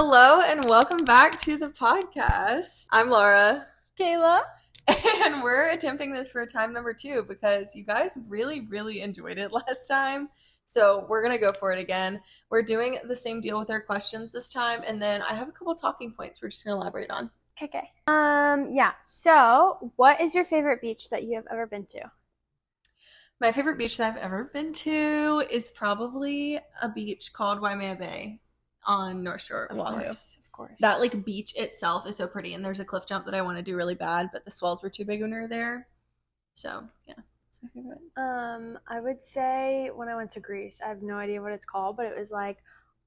Hello and welcome back to the podcast. I'm Laura. Kayla. And we're attempting this for time number 2 because you guys really, really enjoyed it last time. So we're going to go for it again. We're doing the same deal with our questions this time. And then I have a couple talking points we're just going to elaborate on. Okay. Yeah. So what is your favorite beach that you have ever been to? My favorite beach that I've ever been to is probably a beach called Waimea Bay on North Shore, Oahu. Of course. That beach itself is so pretty, and there's a cliff jump that I want to do really bad, but the swells were too big when we were there. So yeah, that's my favorite. I would say when I went to Greece, I have no idea what it's called, but it was like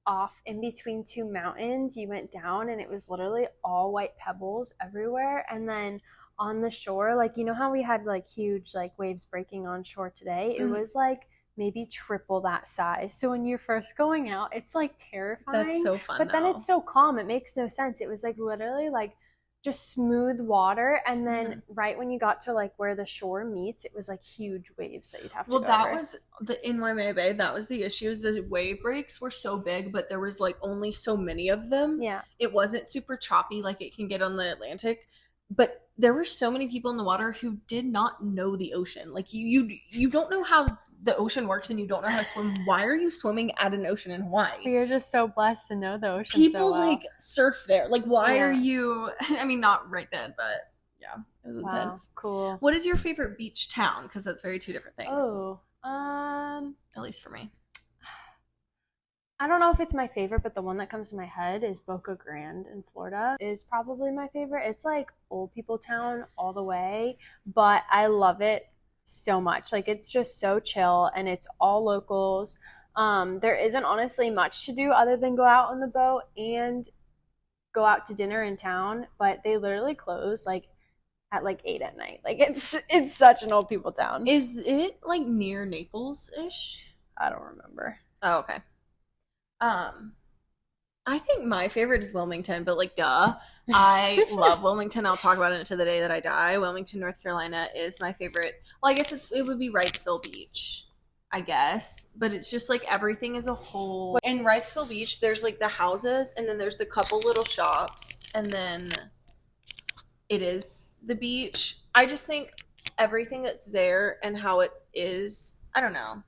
off in between two mountains. You went down, and it was literally all white pebbles everywhere, and then on the shore, like, you know how we had like huge like waves breaking on shore today? It was like maybe triple that size. So when you're first going out, it's like terrifying. That's so fun. But then it's so calm. It makes no sense. It was like literally like just smooth water, and then right when you got to like where the shore meets, it was like huge waves that you'd have to go that over. was in Waimea Bay. That was the issue. Is the wave breaks were so big, but there was like only so many of them. Yeah. It wasn't super choppy like it can get on the Atlantic. But there were so many people in the water who did not know the ocean. Like you don't know how the ocean works, and you don't know how to swim. Why are you swimming at an ocean in Hawaii? You're just so blessed to know the ocean. People so well. like surf there. Like, why are you? I mean, not right then, but yeah, it was intense. Cool. What is your favorite beach town? Because that's very two different things. Oh, at least for me. I don't know if it's my favorite, but the one that comes to my head is Boca Grande in Florida is probably my favorite. It's like old people town all the way, but I love it so much. Like, it's just so chill, and it's all locals. There isn't honestly much to do other than go out on the boat and go out to dinner in town, but they literally close like at like 8 at night. Like, it's such an old people town. Is it like near Naples-ish? I don't remember. Oh, okay. I think my favorite is Wilmington, but like, duh. I love Wilmington. I'll talk about it to the day that I die. Wilmington, North Carolina is my favorite. Well, I guess it would be Wrightsville Beach, I guess. But it's just like everything as a whole. In Wrightsville Beach, there's like the houses, and then there's the couple little shops, and then it is the beach. I just think everything that's there and how it is, I don't know.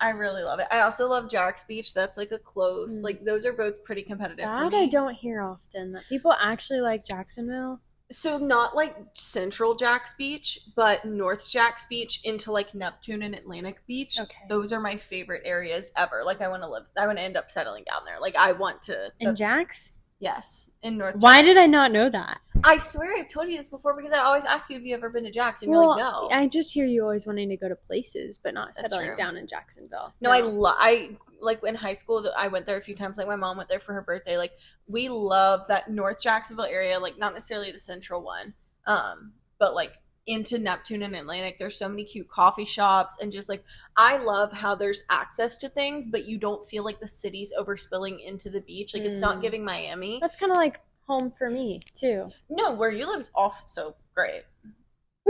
I really love it. I also love Jack's Beach. That's like a close. Like, those are both pretty competitive for me. I don't hear often that people actually like Jacksonville. So not like Central Jack's Beach, but North Jack's Beach into like Neptune and Atlantic Beach. Okay. Those are my favorite areas ever. Like, I want to end up settling down there. Like, I want to. In Jack's? Yes, in North Jack's. Why did I not know that? I swear I've told you this before, because I always ask you if you've ever been to Jack's, and you're like, no. I just hear you always wanting to go to places, but not That's settling true. down in Jacksonville. No, I like in high school, I went there a few times. Like, my mom went there for her birthday. Like, we love that North Jacksonville area. Like, not necessarily the central one, but like into Neptune and Atlantic, there's so many cute coffee shops, and just like, I love how there's access to things, but you don't feel like the city's overspilling into the beach. Like, it's not giving Miami. That's kind of like home for me too. No, where you live's also great.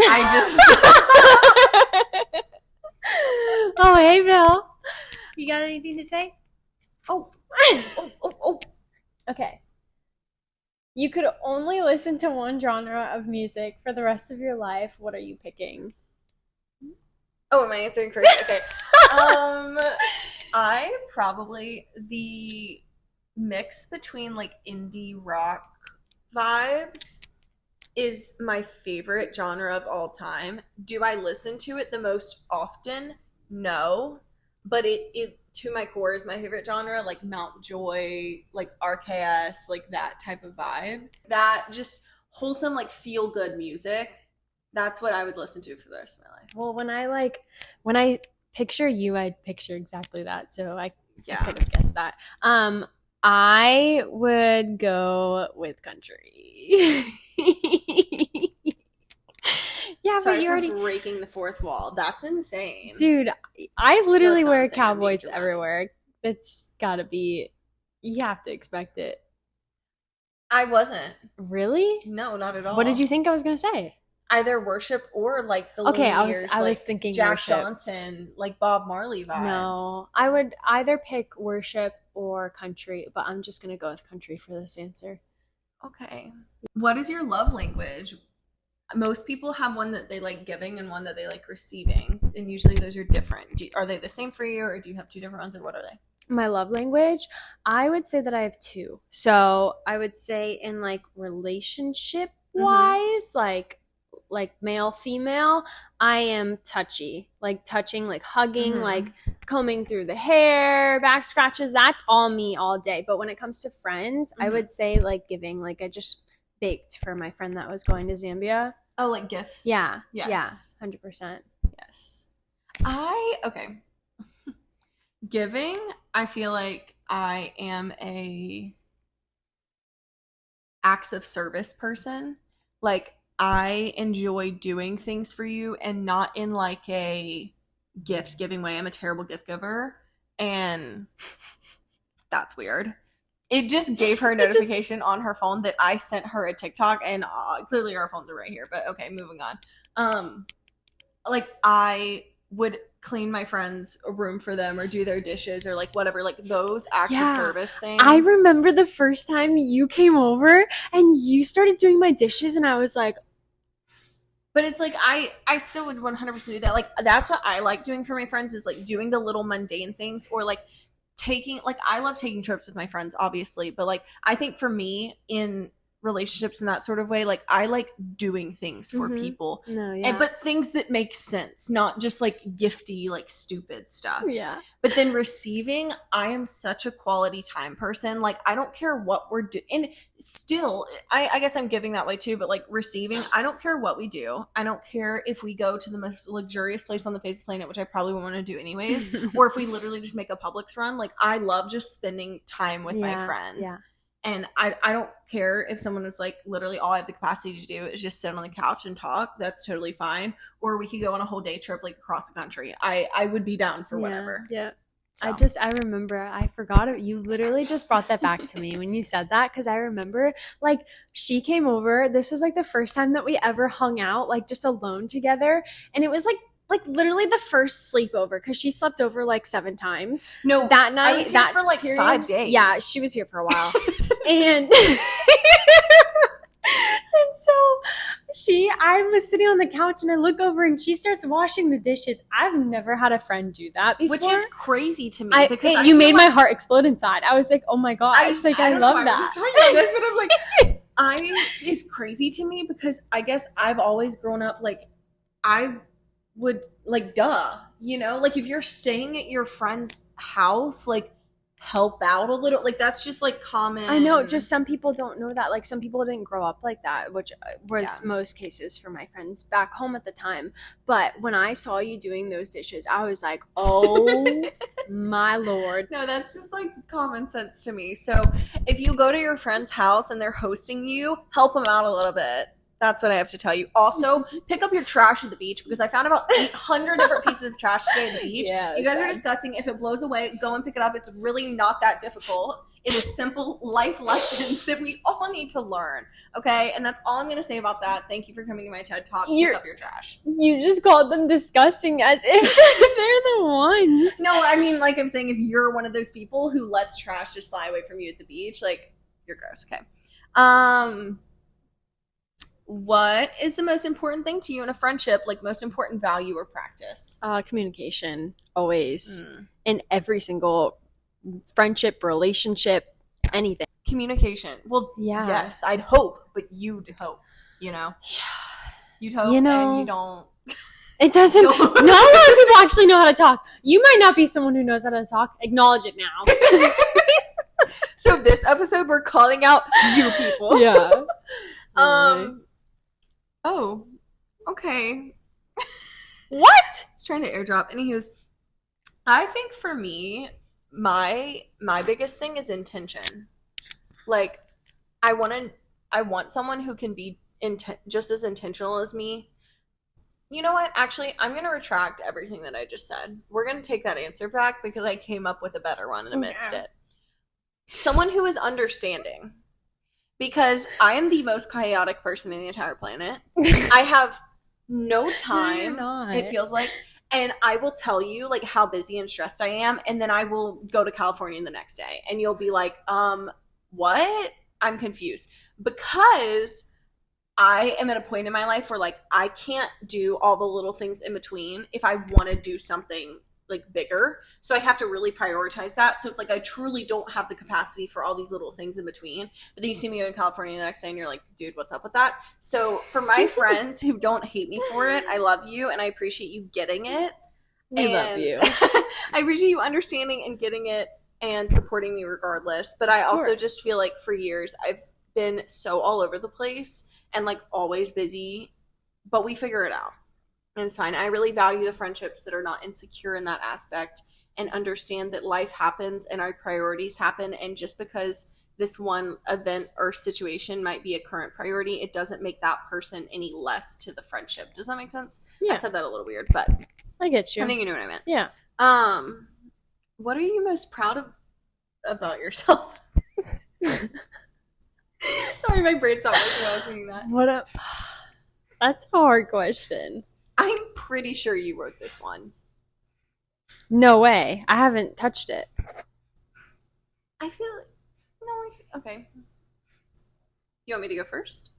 I just Oh, hey Bill, you got anything to say? oh. Okay. You could only listen to one genre of music for the rest of your life. What are you picking? Oh, am I answering first? Okay. I probably, the mix between like indie rock vibes is my favorite genre of all time. Do I listen to it the most often? No. But it to my core is my favorite genre, like Mount Joy, like RKS, like that type of vibe. That just wholesome, like feel good music. That's what I would listen to for the rest of my life. Well, when I picture you, I'd picture exactly that. So I could have guessed that. I would go with country. Yeah, Sorry but you already breaking the fourth wall. That's insane, dude. I literally wear insane. cowboys everywhere. It's gotta be. You have to expect it. I wasn't. Really? No, not at all. What did you think I was gonna say? Either worship or like the Okay, I Lumineers, was like thinking Jack worship. Johnson, like Bob Marley vibes. No, I would either pick worship or country, but I'm just going to go with country for this answer. Okay. What is your love language? Most people have one that they like giving and one that they like receiving, and usually those are different. Are they the same for you, or do you have two different ones, or what are they? My love language, I would say that I have two. So I would say in like relationship wise, like male female, I am touchy, like touching, like hugging, like combing through the hair, back scratches. That's all me all day. But when it comes to friends, I would say like giving. Like I just baked for my friend that was going to Zambia. Oh, like gifts. Yeah. Yes. Yeah. 100%. Yes. Okay. Giving, I feel like I am a acts of service person. Like I enjoy doing things for you and not in like a gift giving way. I'm a terrible gift giver, and that's weird. It just gave her a notification on her phone that I sent her a TikTok, and clearly our phones are right here, but okay, moving on. Like I would clean my friends a room for them or do their dishes or like whatever, like those acts of service things. I remember the first time you came over and you started doing my dishes, and I was like, but it's like I still would 100% do that. Like that's what I like doing for my friends, is like doing the little mundane things, or like taking, like I love taking trips with my friends obviously, but like I think for me in relationships in that sort of way, like I like doing things for people, but things that make sense, not just like gifty, like stupid stuff. But then receiving, I am such a quality time person. Like I don't care what we're doing, and still I guess I'm giving that way too, but like receiving, I don't care what we do. I don't care if we go to the most luxurious place on the face of the planet, which I probably won't want to do anyways, or if we literally just make a Publix run. Like I love just spending time with my friends. And I don't care if someone is like, literally all I have the capacity to do is just sit on the couch and talk. That's totally fine. Or we could go on a whole day trip like across the country. I would be down for whatever. Yeah. So. I remember, I forgot it. You literally just brought that back to me when you said that, because I remember like she came over. This was like the first time that we ever hung out, like just alone together. And it was like literally the first sleepover, because she slept over like 7 times. No, that night, I was here for like 5 days. Yeah, she was here for a while. and so I was sitting on the couch and I look over and she starts washing the dishes. I've never had a friend do that before. Which is crazy to me, because you made my heart explode inside. I was like, oh my gosh, I love that. I was talking about this, but I'm like, it's crazy to me, because I guess I've always grown up like I would like, you know, like if you're staying at your friend's house, like help out a little, like that's just like common. I know, just some people don't know that. Like some people didn't grow up like that, which was most cases for my friends back home at the time. But when I saw you doing those dishes, I was like, oh my Lord. No, that's just like common sense to me. So if you go to your friend's house and they're hosting you, help them out a little bit. That's what I have to tell you. Also, pick up your trash at the beach, because I found about 800 different pieces of trash today at the beach. You guys are disgusting. If it blows away, go and pick it up. It's really not that difficult. It is simple life lessons that we all need to learn. Okay? And that's all I'm going to say about that. Thank you for coming to my TED Talk. Pick up your trash. You just called them disgusting as if they're the ones. No, I mean, like I'm saying, if you're one of those people who lets trash just fly away from you at the beach, like, you're gross. Okay. What is the most important thing to you in a friendship, like most important value or practice? Communication, always. In every single friendship, relationship, anything. Communication. Well, yes, I'd hope, but you'd hope, you know? Yeah. You'd hope, and you don't. It doesn't. Not a lot of people actually know how to talk. You might not be someone who knows how to talk. Acknowledge it now. So this episode, we're calling out you people. Yeah. Oh, okay. What? It's trying to airdrop. Anywho's, I think for me, my biggest thing is intention. Like, I want someone who can be just as intentional as me. You know what? Actually, I'm going to retract everything that I just said. We're going to take that answer back, because I came up with a better one amidst it. Someone who is understanding. Because I am the most chaotic person in the entire planet. I have no time. No, you're not. It feels like. and I will tell you like how busy and stressed I am, and then I will go to California the next day, and you'll be like, what? I'm confused because I am at a point in my life where like I can't do all the little things in between if I want to do something like bigger. So I have to really prioritize that. So it's like I truly don't have the capacity for all these little things in between. But then you see me go in California the next day and you're like, dude, what's up with that? So for my friends who don't hate me for it, I love you and I appreciate you getting it. We love you. I appreciate you understanding and getting it and supporting me regardless. But I also just feel like for years I've been so all over the place and like always busy, but we figure it out. And it's fine. I really value the friendships that are not insecure in that aspect and understand that life happens and our priorities happen. And just because this one event or situation might be a current priority, it doesn't make that person any less to the friendship. Does that make sense? Yeah. I said that a little weird, but I get you. I think you know what I meant. Yeah. What are you most proud of about yourself? Sorry, my brain stopped working while I was reading that. That's a hard question. I'm pretty sure you wrote this one. No way. I haven't touched it. I feel okay. You want me to go first?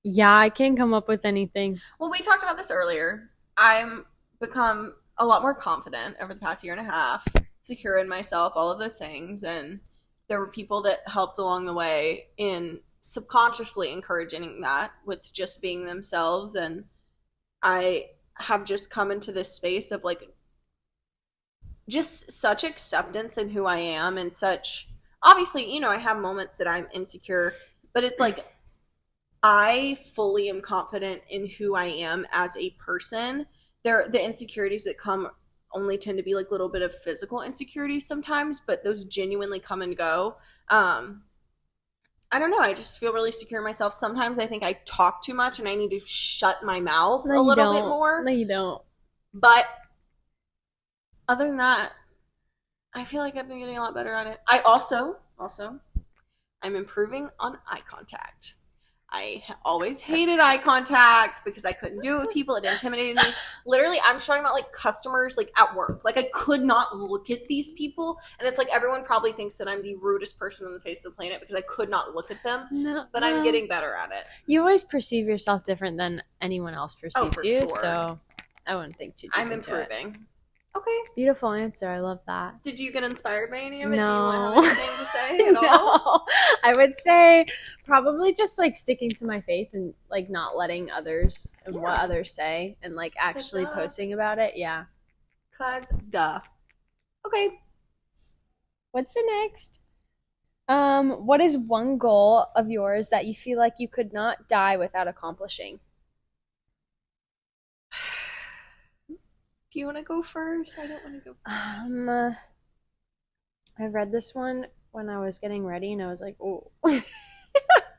Yeah, I can't come up with anything. Well, we talked about this earlier. I'm become a lot more confident over the past year and a half, secure in myself, all of those things, and there were people that helped along the way in subconsciously encouraging that with just being themselves. And I have just come into this space of like just such acceptance in who I am and such, obviously, I have moments that I'm insecure, but it's like I fully am confident in who I am as a person. The insecurities that come only tend to be like a little bit of physical insecurities sometimes, but those genuinely come and go. I don't know. I just feel really secure in myself. Sometimes I think I talk too much and I need to shut my mouth a little bit more. No, you don't. But other than that, I feel like I've been getting a lot better at it. I also, I'm improving on eye contact. I always hated eye contact because I couldn't do it with people. It intimidated me. Literally, I'm talking about like customers like at work. Like I could not look at these people. And it's like everyone probably thinks that I'm the rudest person on the face of the planet because I could not look at them. No, but I'm getting better at it. You always perceive yourself different than anyone else perceives you. Sure. So I wouldn't think too deep I'm improving. Okay. Beautiful answer. I love that. Did you get inspired by any of it? No. Do you want to have anything to say at all? I would say probably just like sticking to my faith and like not letting others and what others say and like actually posting about it. Yeah. Duh. Okay. What's the next? What is one goal of yours that you feel like you could not die without accomplishing? Do you want to go first? I don't want to go first. I read this one when I was getting ready, and I was like, "Oh."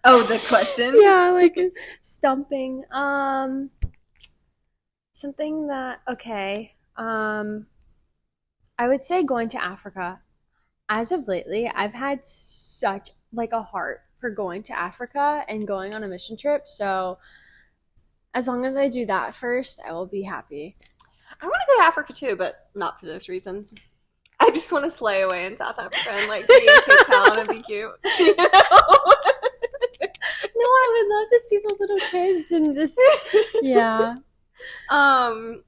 Oh, the question? Yeah, like stumping. Something that I would say going to Africa. As of lately, I've had such like a heart for going to Africa and going on a mission trip. So, as long as I do that first, I will be happy. I want to go to Africa too, but not for those reasons. I just want to slay away in South Africa and like be in Cape Town and be cute. You know? No, I would love to see the little kids and just yeah. I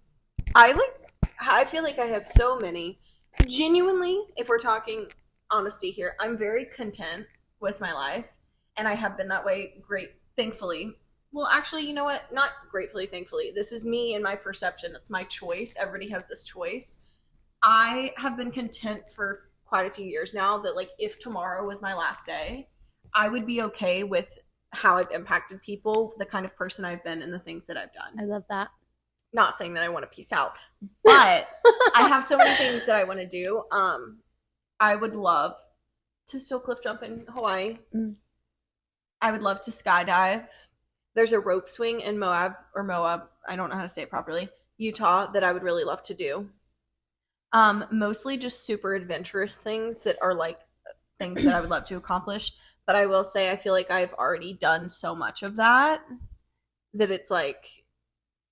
feel like I have so many. Genuinely, if we're talking honesty here, I'm very content with my life, and I have been that way thankfully. Well, actually, you know what? Not gratefully, thankfully. This is me and my perception. It's my choice. Everybody has this choice. I have been content for quite a few years now that, like, if tomorrow was my last day, I would be okay with how I've impacted people, the kind of person I've been, and the things that I've done. I love that. Not saying that I want to peace out, but I have so many things that I want to do. I would love to still cliff jump in Hawaii. I would love to skydive. There's a rope swing in Moab, I don't know how to say it properly, Utah, that I would really love to do. Mostly just super adventurous things that are like things that I would love to accomplish. But I will say I feel like I've already done so much of that it's like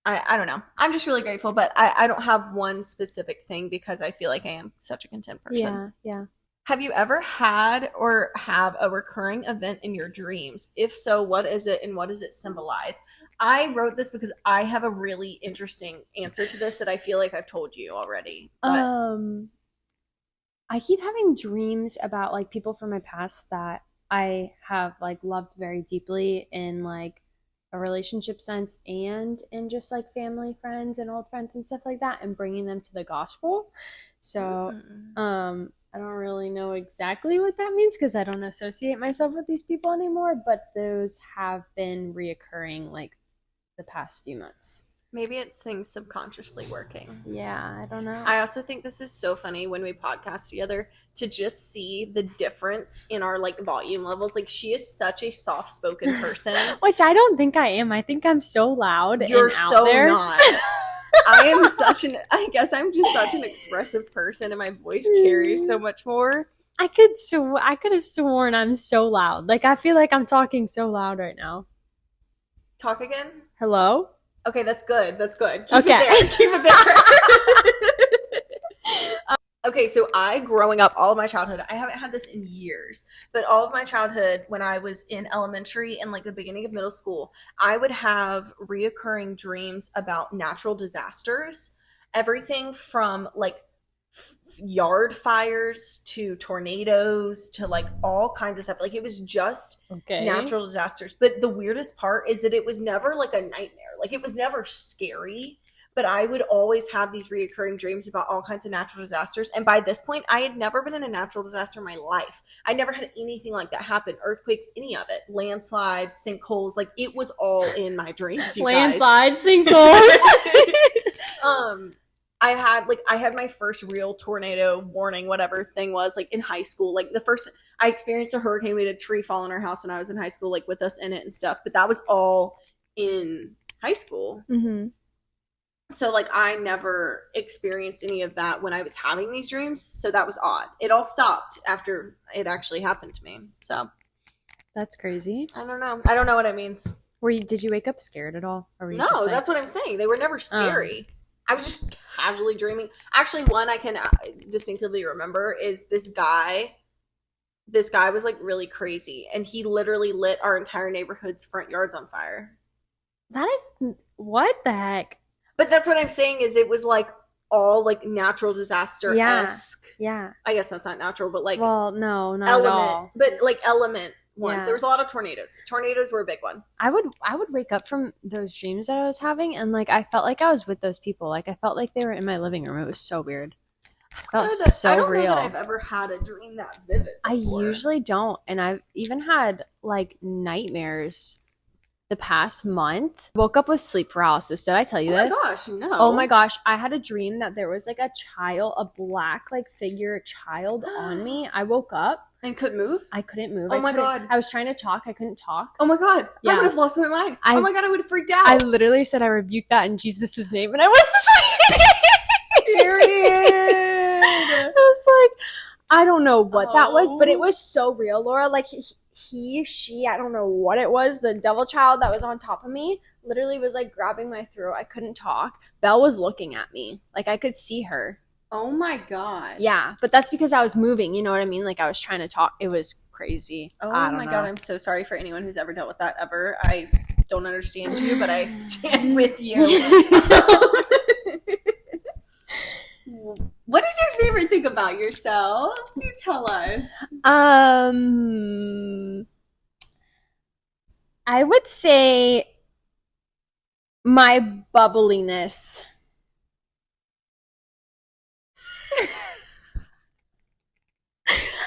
I don't know. I'm just really grateful, but I don't have one specific thing because I feel like I am such a content person. Yeah. Have you ever had or have a recurring event in your dreams? If so, what is it and what does it symbolize? I wrote this because I have a really interesting answer to this that I feel like I've told you already. But I keep having dreams about like people from my past that I have like loved very deeply in like a relationship sense and in just like family, friends, and old friends and stuff like that, and bringing them to the gospel. So, I don't really know exactly what that means because I don't associate myself with these people anymore, but those have been reoccurring like the past few months. maybe it's things subconsciously working. Yeah, I don't know. I also think this is so funny when we podcast together to just see the difference in our like volume levels. Like she is such a soft-spoken person. Which I don't think I am. I think I'm so loud. You're and so out there. Not. I guess I'm just such an expressive person and my voice carries so much more. I could have sworn I'm so loud. Like I feel like I'm talking so loud right now. Talk again? Hello? Okay, that's good. That's good. Keep it there. Okay, so growing up, all of my childhood, I haven't had this in years, but all of my childhood, when I was in elementary and like the beginning of middle school, I would have reoccurring dreams about natural disasters. Everything from like yard fires to tornadoes to like all kinds of stuff. Like it was just natural disasters. But the weirdest part is that it was never like a nightmare. Like it was never scary. But I would always have these reoccurring dreams about all kinds of natural disasters. And by this point, I had never been in a natural disaster in my life. I never had anything like that happen. Earthquakes, any of it. Landslides, sinkholes. Like it was all in my dreams, you Landslides, sinkholes. I had my first real tornado warning, whatever thing was, like in high school. Like the first I experienced a hurricane. We had a tree fall on our house when I was in high school, like with us in it and stuff. But that was all in high school. Mm-hmm. So like I never experienced any of that when I was having these dreams. So that was odd. It all stopped after it actually happened to me. So that's crazy. I don't know. I don't know what it means. Did you wake up scared at all? Or were you no, just, like... that's what I'm saying. They were never scary. I was just casually dreaming. Actually, one I can distinctively remember is this guy. This guy was like really crazy, and he literally lit our entire neighborhood's front yards on fire. That is what the heck? But that's what I'm saying is it was like all like natural disaster-esque. Yeah. I guess that's not natural, but like no, not element, at all. but like element ones. Yeah. There was a lot of tornadoes. Tornadoes were a big one. I would wake up from those dreams that I was having, and like I felt like I was with those people. Like I felt like they were in my living room. It was so weird. It felt so real. I don't know that I've ever had a dream that vivid before. I usually don't, and I've even had like nightmares the past month. Woke up with sleep paralysis. Did I tell you this? Oh my gosh, no. Oh my gosh, I had a dream that there was like a black like figure, a child on me. I woke up. And couldn't move? I couldn't move. Oh my God. I was trying to talk. I couldn't talk. Oh my God. Yeah. I would have lost my mind. Oh my God, I would have freaked out. I literally said I rebuked that in Jesus' name and I went to sleep. Period. I was like, I don't know what that was, but it was so real, Laura. Like she, I don't know what it was. The devil child that was on top of me literally was like grabbing my throat. I couldn't talk. Belle was looking at me. Like I could see her. Oh my God. Yeah, but that's because I was moving. You know what I mean? Like I was trying to talk. It was crazy. Oh my God. I'm so sorry for anyone who's ever dealt with that ever. I don't understand you, but I stand with you. What is your favorite thing about yourself? Do tell us. I would say my bubbliness.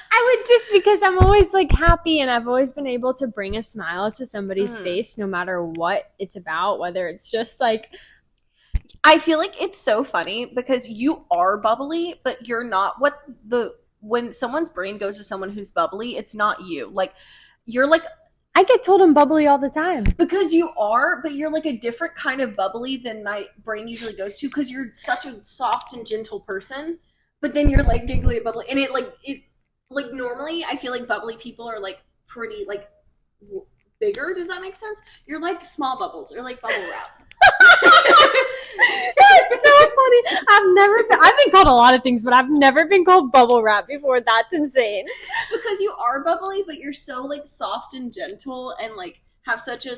I would, just because I'm always like happy and I've always been able to bring a smile to somebody's face no matter what it's about, whether it's just like, I feel like it's so funny because you are bubbly, but you're not when someone's brain goes to someone who's bubbly, it's not you. Like you're like, I get told I'm bubbly all the time. Because you are, but you're like a different kind of bubbly than my brain usually goes to because you're such a soft and gentle person. But then you're like giggly and bubbly. And it normally I feel like bubbly people are like pretty like bigger. Does that make sense? You're like small bubbles or like bubble wrap. That's so funny. I've been called a lot of things, but I've never been called bubble wrap before. That's insane. Because you are bubbly, but you're so like soft and gentle and like have such a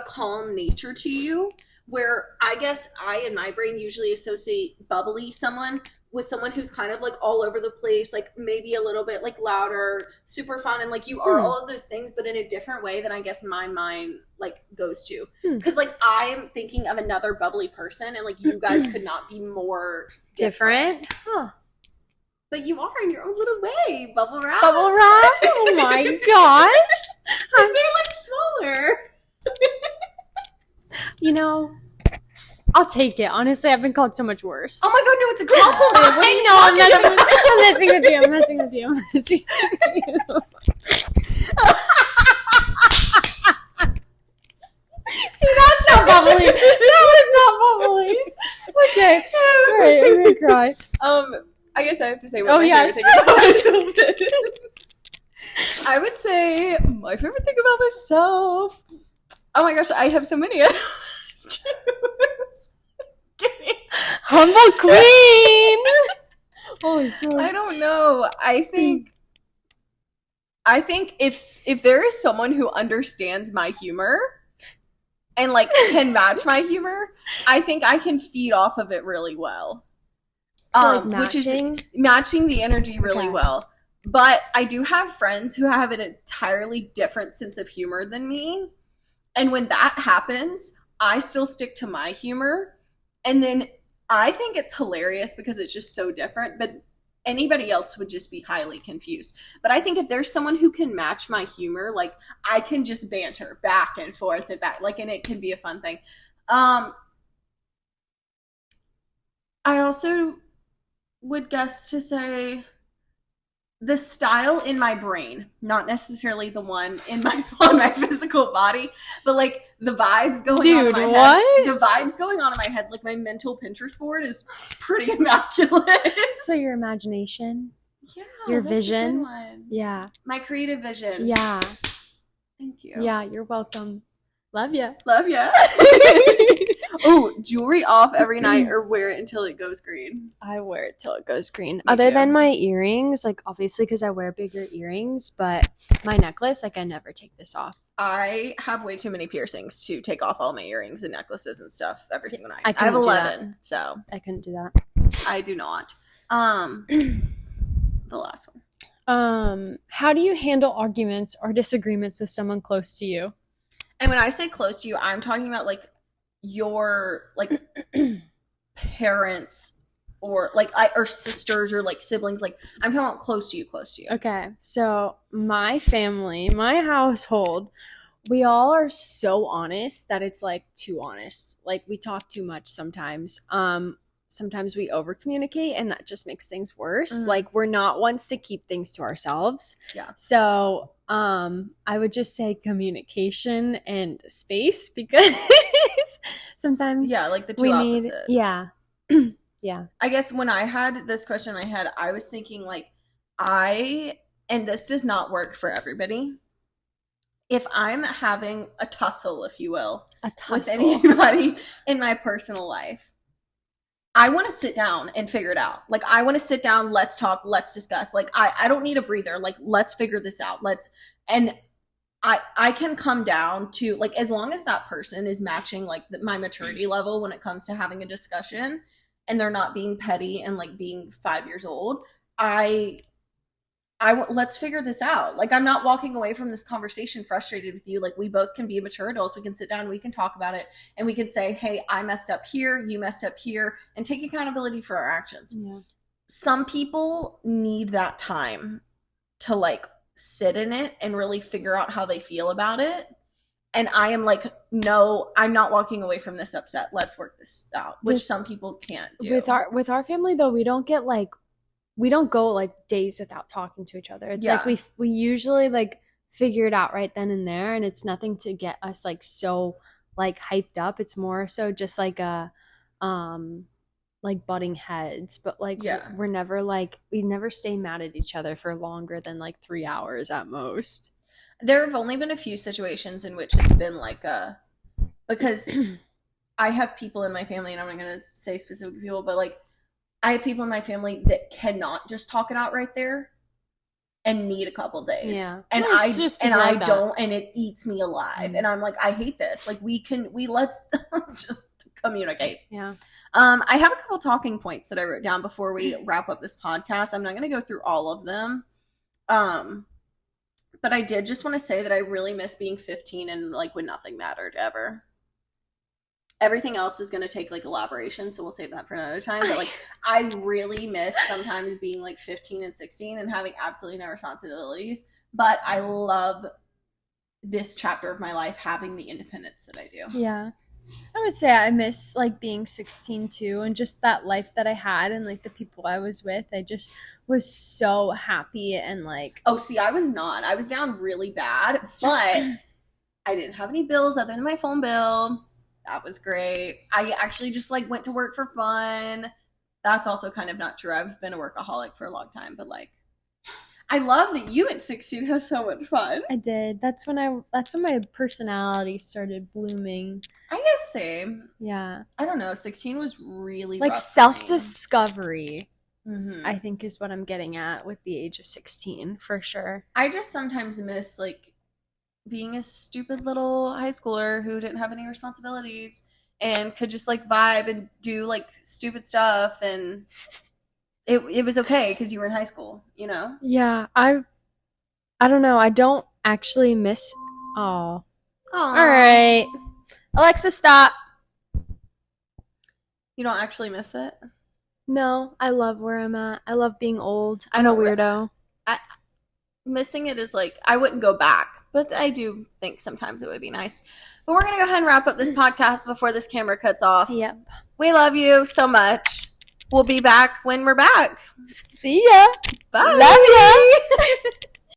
calm nature to you, where I guess I in my brain usually associate bubbly someone with someone who's kind of like all over the place, like maybe a little bit like louder, super fun, and like you are all of those things, but in a different way than I guess my mind like goes to. Because like I'm thinking of another bubbly person, and like you guys could not be more different. Huh. But you are in your own little way, bubble wrap. Bubble wrap? Oh my gosh. They're like smaller. You know, I'll take it. Honestly, I've been called so much worse. Oh my god, no, it's a compliment. What are you I'm messing with you. I'm messing with you. See, that's not bubbly. That was not bubbly. Okay. All right, I'm gonna cry. I guess I have to say what my favorite thing about myself is. I would say my favorite thing about myself. Oh my gosh, I have so many. Humble queen. Holy smokes. I don't know. I think if there is someone who understands my humor and like can match my humor, I think I can feed off of it really well. So, like, which is matching the energy really well. But I do have friends who have an entirely different sense of humor than me. And when that happens, I still stick to my humor. And then I think it's hilarious because it's just so different. But anybody else would just be highly confused. But I think if there's someone who can match my humor, like I can just banter back and forth and back, like, and it can be a fun thing. I also would guess to say the style in my brain, not necessarily the one in my on my physical body, but like the vibes going on in my head. The vibes going on in my head, like my mental Pinterest board is pretty immaculate. So your imagination, your vision, a good one. My creative vision. Thank you. You're welcome. Love ya. Oh, jewelry off every night or wear it until it goes green. I wear it till it goes green. Other than my earrings, like obviously because I wear bigger earrings, but my necklace, like I never take this off. I have way too many piercings to take off all my earrings and necklaces and stuff every single night. I have 11, so I couldn't do that. I do not. The last one. How do you handle arguments or disagreements with someone close to you? And when I say close to you, I'm talking about like your like parents or like or sisters or like siblings. Like I'm talking about close to you. Okay, so my family, my household, we all are so honest that it's like too honest. Like we talk too much sometimes. Sometimes we over communicate and that just makes things worse. Like we're not ones to keep things to ourselves. So I would just say communication and space because sometimes like the two opposites. Yeah. I guess when I had this question in my head, I was thinking like and this does not work for everybody. If I'm having a tussle, if you will, with anybody in my personal life, I want to sit down and figure it out. Like, I want to sit down, let's talk, let's discuss. Like, I don't need a breather. Like, let's figure this out. And I can come down to, like, as long as that person is matching, like, my maturity level when it comes to having a discussion and they're not being petty and, like, being 5 years old, let's figure this out. Like, I'm not walking away from this conversation frustrated with you. Like, we both can be mature adults. We can sit down, we can talk about it, and we can say, hey, I messed up here, you messed up here, and take accountability for our actions. Some people need that time to like sit in it and really figure out how they feel about it. And I am like, no, I'm not walking away from this upset. Let's work this out, which some people can't do. With our family though, we don't go like days without talking to each other. It's like we usually like figure it out right then and there, and it's nothing to get us like so like hyped up. It's more so just like a like butting heads, but like we're never like we never stay mad at each other for longer than like 3 hours at most. There have only been a few situations in which it's been like because I have people in my family, and I'm not going to say specific people, but like I have people in my family that cannot just talk it out right there and need a couple days. Yeah. And I don't, and it eats me alive. And I'm like, I hate this. Like let's just communicate. Yeah. I have a couple talking points that I wrote down before we wrap up this podcast. I'm not going to go through all of them. But I did just want to say that I really miss being 15 and like when nothing mattered ever. Everything else is going to take like elaboration, so we'll save that for another time. But like, I really miss sometimes being like 15 and 16 and having absolutely no responsibilities. But I love this chapter of my life having the independence that I do. Yeah. I would say I miss like being 16 too, and just that life that I had and like the people I was with. I just was so happy and like. Oh, see, I was not. I was down really bad, but I didn't have any bills other than my phone bill. That was great. I actually just like went to work for fun. That's also kind of not true. I've been a workaholic for a long time, but like I love that you at 16 had so much fun. I did. That's when my personality started blooming. I guess same. Yeah. I don't know. 16 was really like rough self-discovery. Mm-hmm. I think is what I'm getting at with the age of 16 for sure. I just sometimes miss like being a stupid little high schooler who didn't have any responsibilities and could just like vibe and do like stupid stuff, and it was okay because you were in high school, you know? Yeah, I don't know. I don't actually miss. Oh, all right, Alexa, stop. You don't actually miss it? No, I love where I'm at. I love being old. I'm a weirdo. Missing it is like, I wouldn't go back, but I do think sometimes it would be nice. But we're going to go ahead and wrap up this podcast before this camera cuts off. Yep. We love you so much. We'll be back when we're back. See ya. Bye. Love ya.